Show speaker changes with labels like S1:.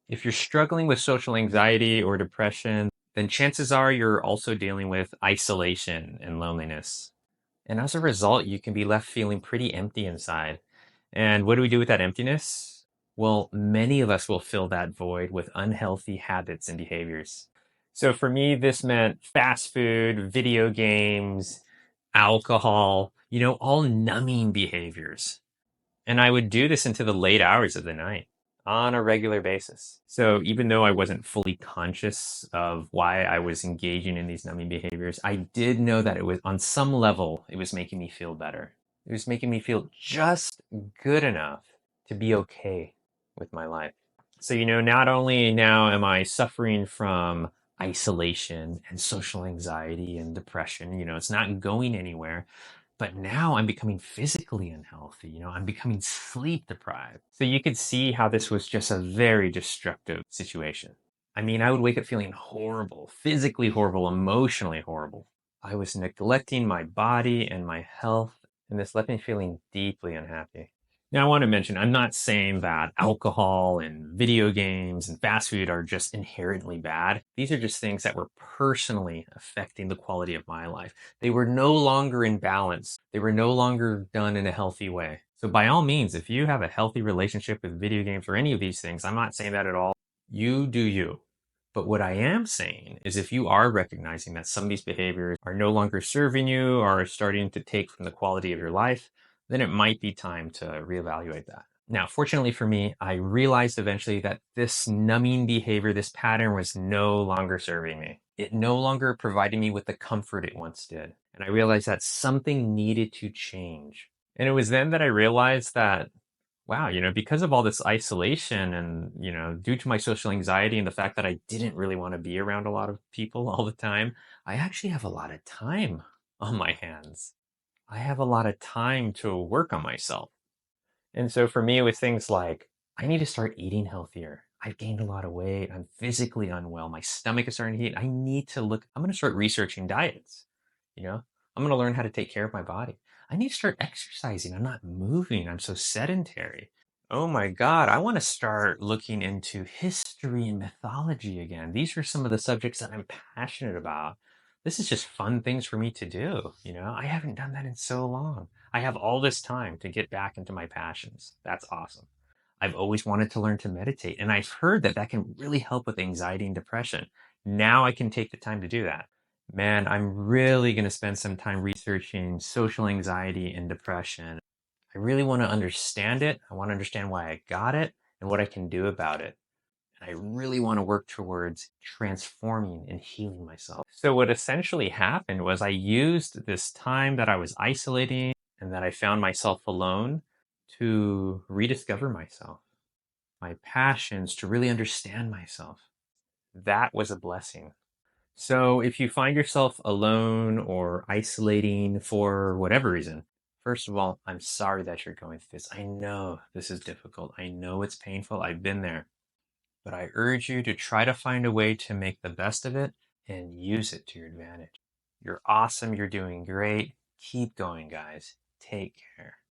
S1: If you're struggling with social anxiety or depression, then chances are you're also dealing with isolation and loneliness. And as a result, you can be left feeling pretty empty inside. And what do we do with that emptiness? Well, many of us will fill that void with unhealthy habits and behaviors. So for me, this meant fast food, video games, alcohol, all numbing behaviors. And I would do this into the late hours of the night on a regular basis. So even though I wasn't fully conscious of why I was engaging in these numbing behaviors, I did know that it was on some level, it was making me feel better. It was making me feel just good enough to be okay with my life. So, not only now am I suffering from isolation and social anxiety and depression, it's not going anywhere. But now I'm becoming physically unhealthy. I'm becoming sleep deprived. So you could see how this was just a very destructive situation. I mean, I would wake up feeling horrible, physically horrible, emotionally horrible. I was neglecting my body and my health, and this left me feeling deeply unhappy. Now, I want to mention, I'm not saying that alcohol and video games and fast food are just inherently bad. These are just things that were personally affecting the quality of my life. They were no longer in balance. They were no longer done in a healthy way. So by all means, if you have a healthy relationship with video games or any of these things, I'm not saying that at all. You do you. But what I am saying is if you are recognizing that some of these behaviors are no longer serving you or are starting to take from the quality of your life, then it might be time to reevaluate that. Now, fortunately for me, I realized eventually that this numbing behavior, this pattern was no longer serving me. It no longer provided me with the comfort it once did. And I realized that something needed to change. And it was then that I realized that, wow, because of all this isolation and, due to my social anxiety and the fact that I didn't really want to be around a lot of people all the time, I actually have a lot of time on my hands. I have a lot of time to work on myself. And so for me, it was things like, I need to start eating healthier. I've gained a lot of weight. I'm physically unwell. My stomach is starting to heat. I need to I'm going to start researching diets. You know, I'm going to learn how to take care of my body. I need to start exercising. I'm not moving. I'm so sedentary. Oh my God, I want to start looking into history and mythology again. These are some of the subjects that I'm passionate about. This is just fun things for me to do. I haven't done that in so long. I have all this time to get back into my passions. That's awesome. I've always wanted to learn to meditate, and I've heard that that can really help with anxiety and depression. Now I can take the time to do that. Man, I'm really going to spend some time researching social anxiety and depression. I really want to understand it. I want to understand why I got it and what I can do about it. And I really want to work towards transforming and healing myself. So, what essentially happened was I used this time that I was isolating and that I found myself alone to rediscover myself, my passions, to really understand myself. That was a blessing. So, if you find yourself alone or isolating for whatever reason, first of all, I'm sorry that you're going through this. I know this is difficult. I know it's painful. I've been there. But I urge you to try to find a way to make the best of it and use it to your advantage. You're awesome. You're doing great. Keep going, guys. Take care.